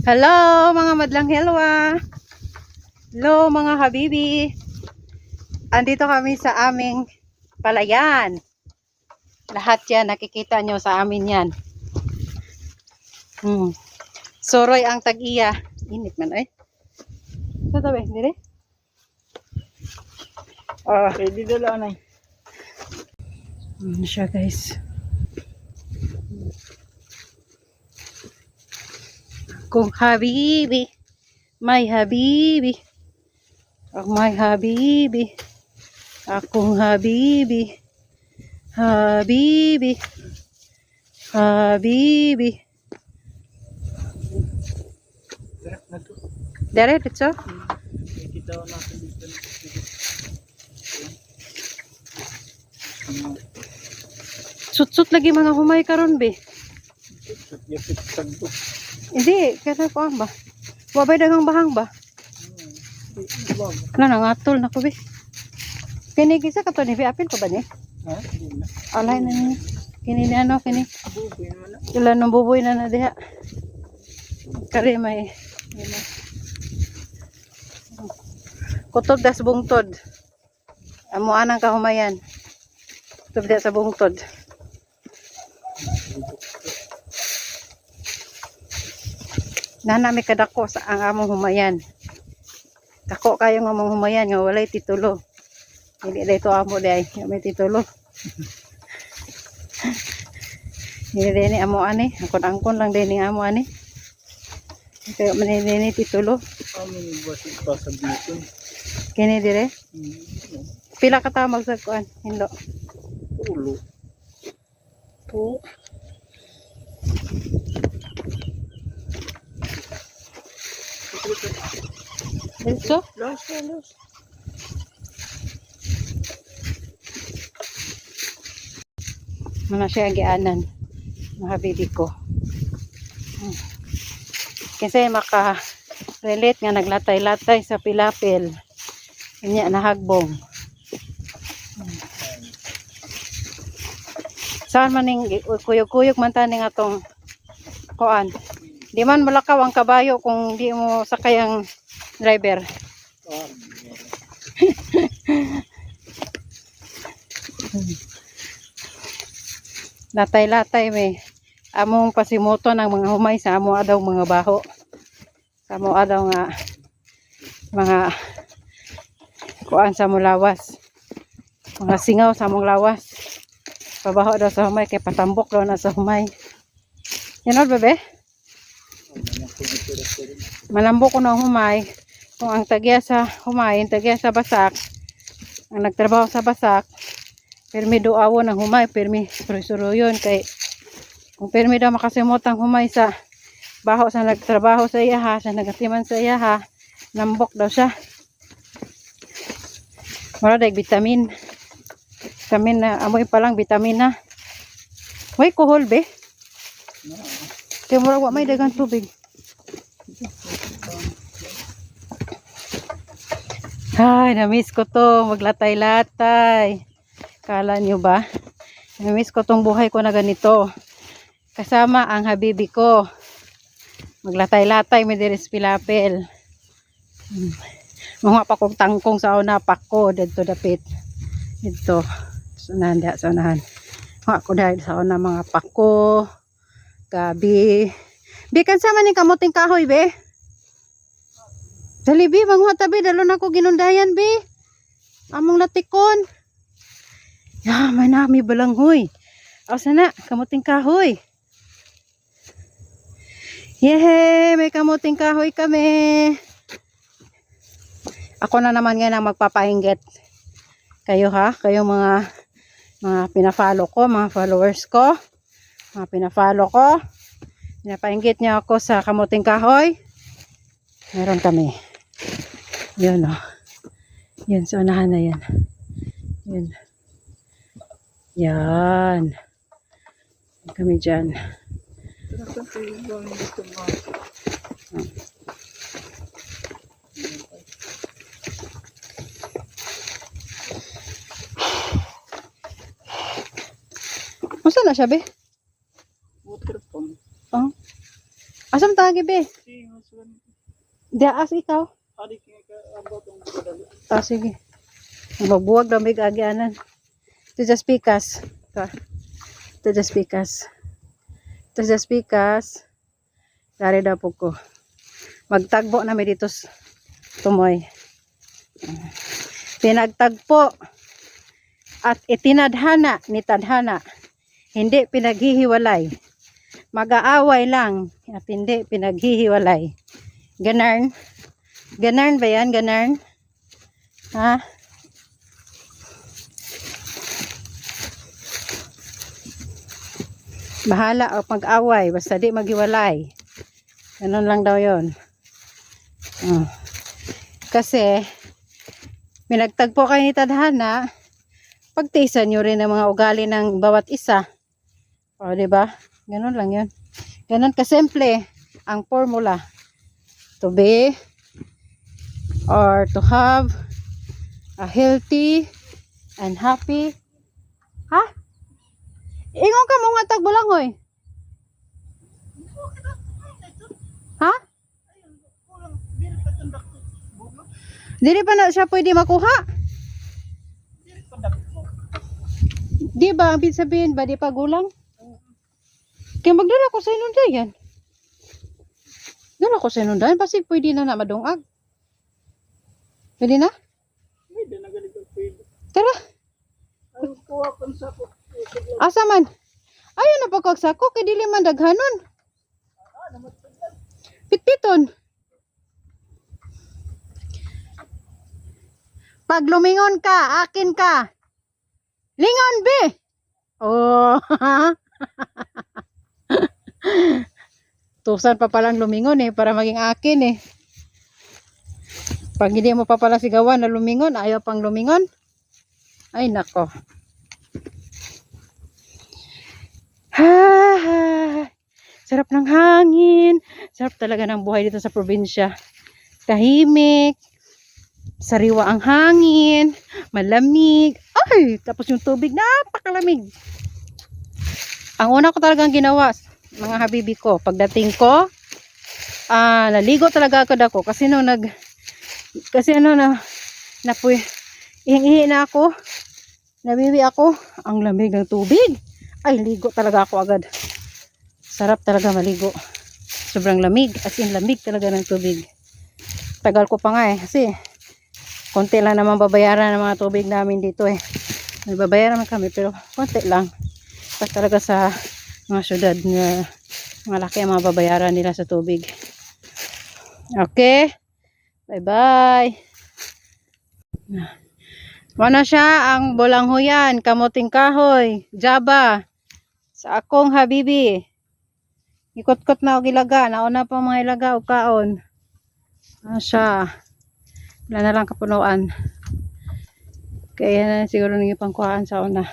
Hello mga madlang helwa. Hello mga habibi. Andito kami sa aming palayan. Lahat yan nakikita nyo sa amin yan. Soroy ang tag-iya. Init man eh. Sa tabi, dire? Pwede dala na. Siya guys. Kung habibi, my habibi, my habibi, akong habibi, habibi, habibi. Direct na to. Direct ito. Kita ko natin dito. Sut-sut lagi mga humay karon be. Yapit sagdo. Hindi, kaya ko ba? Wabay dagang bahang ba? Ano nangatol na ko be. Kinigisa ka to ni apil ko ba ni? Ha? Hindi na. Alay na ni. Kini ni ano kini? Bubuin mo na. Sila nang buboy na diha. Kari may kutob das bungtod. Amo anang kahumayan. Kutob das sa bungtod. Nana may kadako sa ang among humayan. Kako kayo nga among humayan nga walay titulo. Hindi dito amo day, may titulo. Hindi din amo ani, angkon-angkon lang din amo ani. Kaya manini titulo. Amin buwas ito sa biton. Kini dire. Pila ka ta magsagkuan? Hindo. Ulo. Po. Dito? Los. Mana siya gianan. Mga bibi ko. Kasi maka-relate nga naglatay-latay sa pilapil. Kanya nahagbong. Saan man ning kuyog-kuyog man tani nga tong kuan. Di man malakaw ang kabayo kung di mo sakay ang driver. Latay-latay may among pasimoto ng mga humay sa amo adaw mga baho. Sa amo adaw nga mga kuan sa mulawas. Mga singaw sa among lawas. Pabaho daw sa humay kay patambok daw na sa humay. Yan bebe? Malambok ko ng humay. Kung ang tagya sa humay, ang tagya sa basak, ang nagtrabaho sa basak, permi doawo ng humay, permi suru-suru yun. Kay, kung permi daw makasimot ang humay sa baho sa nagtrabaho sa iyaha, sa nagatiman sa iyaha, lambok daw siya. Wala daig vitamin. Vitamin na, amoy pa lang vitamin na. May kuhol be? Kaya mura wa may dagang tubig. Ay, na-miss ko to. Maglatay-latay. Kala nyo ba? Na-miss ko tong buhay ko na ganito. Kasama ang habibi ko. Maglatay-latay. May diris pilapil. Mga pa kong tangkong sa unapak ko. Dito dapit. Dito. Sunahan diha. Sunahan. Mga ko dahil sa una mga pako. Gabi. Bikan sama ni kamuting kahoy be. Dali bi, manguha tabi, dalo na ko ginundayan bi. Among latikon. Ya, may nami balanghoy. Aw sana, kamuting kahoy. Yehe, may kamuting kahoy kami. Ako na naman ngayon ang magpapahinggit. Kayo ha, kayo mga pina-follow ko, mga followers ko. Mga pina-follow ko. Pinapahinggit niyo ako sa kamuting kahoy. Meron kami. Yun o. Yun, sa unahan na yan. Yun. Yan. Kami dyan. Masa na siya be? Water pump. Oh. Asam tagi be? Si Maswan. Di as ikaw. Adik nga ka abot ang kadali. Sige. Magbuwag lamig agi anan. Ito just pikas. Ito just pikas. Ito just pikas. Dari daw po ko. Magtagbo na may dito tumoy. Pinagtagpo at itinadhana ni tadhana. Hindi pinaghihiwalay. Mag-aaway lang at hindi pinaghihiwalay. Ganarn. Ganarn ba yan? Ganarn? Ha? Bahala o mag-away. Basta di maghiwalay. Ganun lang daw yun. Kasi pinagtagpo kayo ni tadhana, pagtiisan nyo rin ang mga ugali ng bawat isa. O, diba? Ganun lang yun. Ganun kasimple ang formula. To be or to have a healthy and happy. Ha? Ingon ka mo nga tagbulangoy. Ha? Dili pa na siya pwede makuha. Di ba, ang sabihin ba, di pa gulang? Kaya magdala ko sa inundayan. Dala ko sa inundayan, kasi pwede na madungag. Pwede na? Pwede na ganito pwede. Tara, Ayaw kuha pa sa ako. asa man? Ayaw na pagkagsako, kay dili man daghanon. Pitpiton. Pag lumingon ka, akin ka. Lingon, be! Oh, tusan pa palang lumingon para maging akin Pag hindi mo pa pala sigawan na lumingon, ayaw pang lumingon. Ay, nako. Sarap ng hangin. Sarap talaga ng buhay dito sa probinsya. Tahimik. Sariwa ang hangin. Malamig. Ay, tapos yung tubig, napakalamig. Ang una ko talagang ginawa, mga habibi ko, pagdating ko, naligo talaga ako kasi ihingi na ako, nabibi ako, ang lamig ng tubig. Ay, ligo talaga ako agad. Sarap talaga maligo. Sobrang lamig, as in lamig talaga ng tubig. Tagal ko pa nga kasi konti lang naman babayaran ng mga tubig namin dito May babayaran naman kami pero konti lang. Pas talaga sa mga syudad na malaki ang mga babayaran nila sa tubig. Okay. Bye-bye. Wala siya ang bolanghoyan, kamuting kahoy, jaba. Sa akong habibi. Ikot-kot na og ilaga, nauna pa mga ilaga og kaon. Siya. Wala na lang kapunuan. Kaya na siguro nang ipangkuhaan sa una.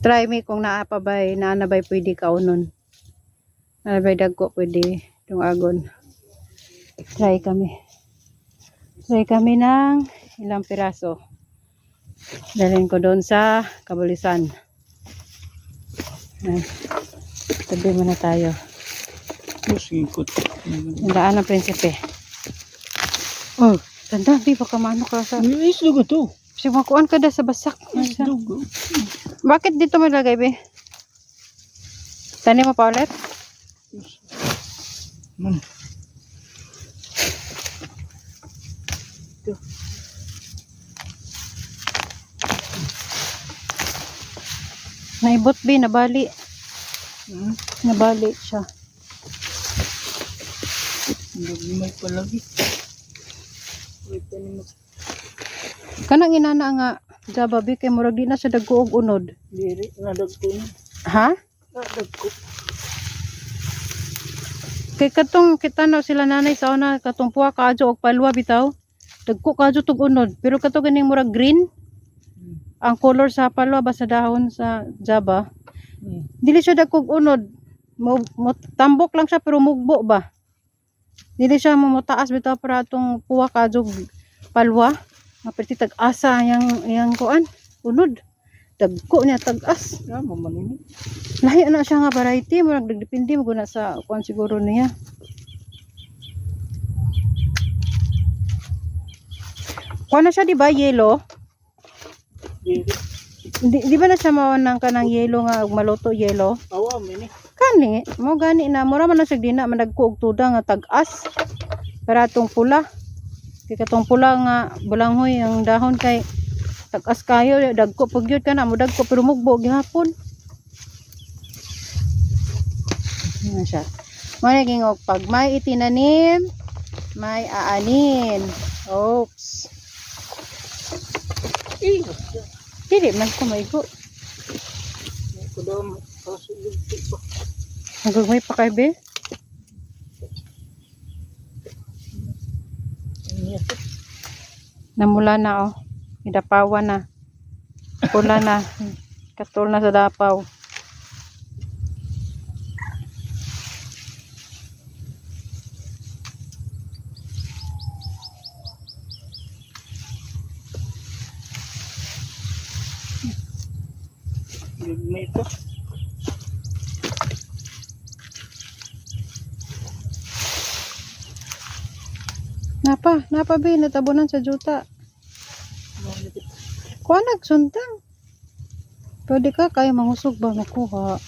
Try me kung naapabay, naanabay pwede kaunon. Naanabay dagko pwede dungagon. Try kami. Try kami ng ilang piraso. Dalhin ko doon sa Kabulisan. Tabi muna tayo. Sikot. Ang daan ng prinsipe. Oh, tanda, di baka maano ka sa... Isdog ito. Kasi makuan ka da sa basak. Isdog. Bakit dito mo lagay, be? Tani mo pa ulit? Man. Naibot, be, nabali. Nabali siya. May palagi. May panimot. Kanang inana nga, jaba, be, kay murag di na siya dagko og unod. Diri, nadag ko na. Ha? Nadag ko. Kay katong kita na sila nanay sa una, katong puwa kadyo og palwa bitaw. Dagko kadyo tug unod, pero kato ganing murag green. Ang color sa palwa ba sa dahon sa jaba. Dili siya dagkog unod. Tambok lang siya pero mugbo ba. Dili siya mamutaas bitaw para atong puwa kadyo palwa. Maperti tag asa yang kuan unod. dagko niya tagas. Ya, mamanini. Lahi na siya nga variety, murag depende mo guna sa kuan siguro niya. Kuan na siya di ba yellow? Di ba na siya mao nang kanang yellow nga maluto yellow? Awa, mini. Kani, mo gani na mura man na siya dina managko og tuda nga tagas. Para atong pula. Kay katong pula nga bulanghoy ang dahon kay tagas kayo dagko pag yun ka na mo dagko pero mugbo gihapon. Ano siya? Managing og pag may itinanim, may aanin. Oops. Dili man ko maigo. Kadam kaso yung pa. Nagagmay pa kay be. Namula na oh. Idapawan na. Pula na. Katul na sa dapaw. May pa. Napa be natabunan sa juta. Kuha nagsuntang. Pwede ka kaya mangusog ba makuha.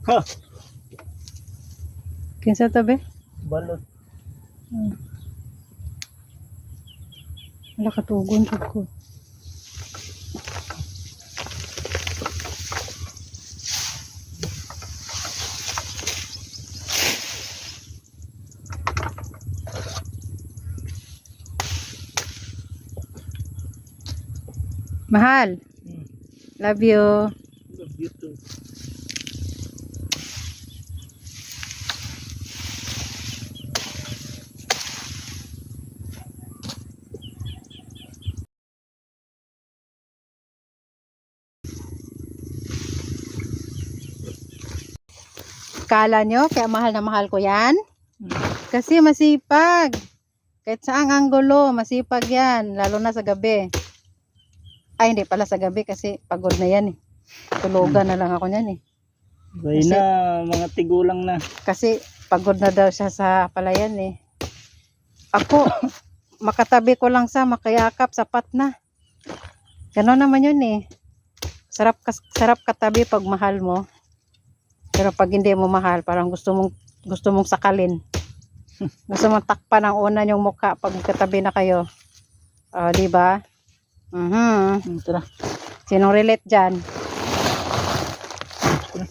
Ha, Kinsa to be? balot. Wala katugon jud ko. Mahal. Love you. Love you too. Kala nyo, kaya mahal na mahal ko yan? Kasi masipag. Kahit saang anggulo, masipag yan. Lalo na sa gabi. Ay, hindi pala sa gabi kasi pagod na yan eh. Tulugan na lang ako yan eh. Bay na, mga tigulang na. Kasi pagod na daw siya sa palayan eh. Ako, makatabi ko lang sa makayakap, sapat na. Ganon naman yun eh. Sarap katabi pag mahal mo. Pero pag hindi mo mahal, parang gusto mong sakalin. Gusto mong takpan ang una yung mukha pag katabi na kayo. Di ba? Tara. Sinong relate dyan?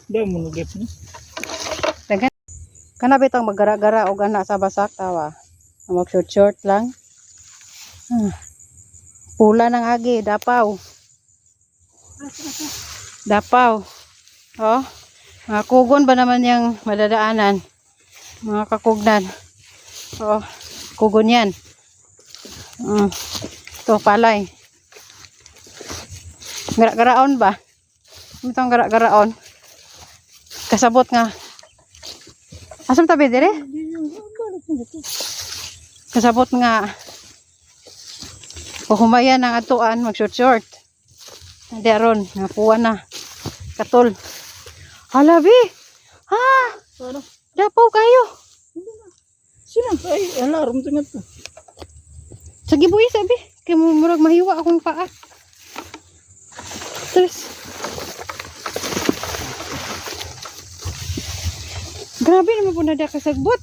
Dahil mo nagip niya. Kanabitang maggara-gara o gana sa basak tawa. Mag short lang. Pula ng agi, dapaw. Dapaw. Oh. Mga kugon ba naman yung madadaanan? Mga kakugnan. Oh, kugon yan. Ito, palay. Gara-garaon ba? Ano itong gara-garaon? Kasabot nga. Asam tabi dire? Kasabot nga. Puhumayan ang atuan, mag-short. Hindi aron, napuan na. Katol. Halabi! Ha! Ano? Dapaw kayo! Sino? Ay, alarm tingnan to. Sa gibuhi sabi. Kaya murag mahiwa akong paa. Tres. Grabe naman po na kasagbot.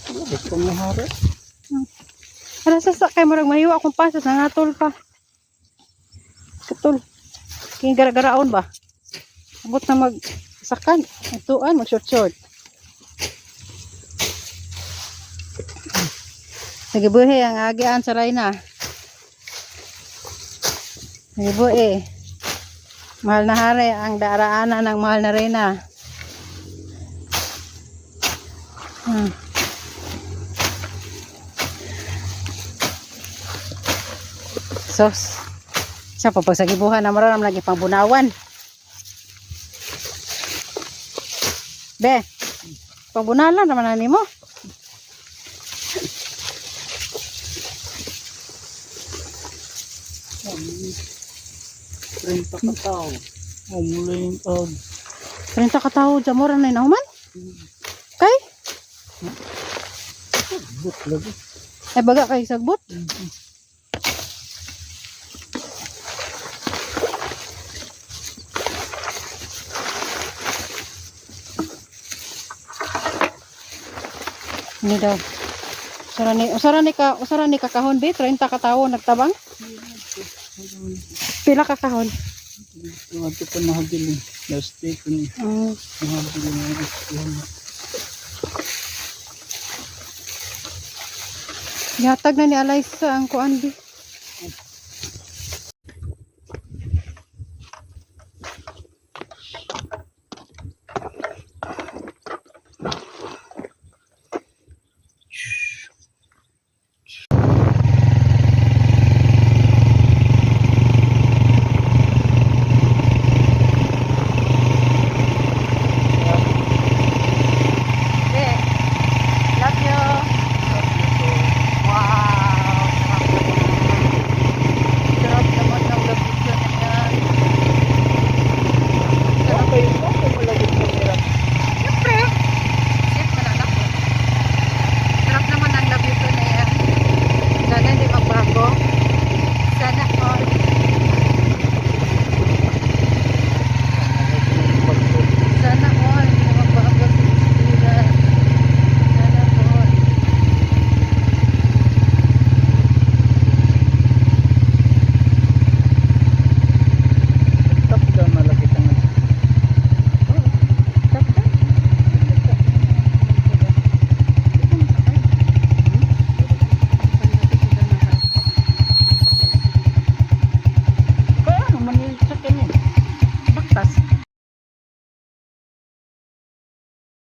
Gusto mo harap. Para sa kay murag mahiwa akong pasas. Nangatol pa. Katol. Kaya gara-garaon ba? Abot na mag-sakan. Ituan, mag-short. Sige buhi, ang agian sa Rayna. Sige buhi. Mahal na hari, ang daraanan ng mahal na Rayna. Sos. Siya pa pag sa gibuhan na maraming lagi pang bunawan. Be, pagbunalan naman na nimo. Renta ka tao. O, mula yung taon. 30 ka tao, jamura na inahuman. Kay? But lagi. Ay baga kay sagbot. Ini daw. Usara ni kakahon be, 30 ka tawo nagtabang. Pila ka kahon? Yung ato pa nahagilin. Last day ko ni. Nahagilin na yung Yatag na ni Alaysa ang kuan be.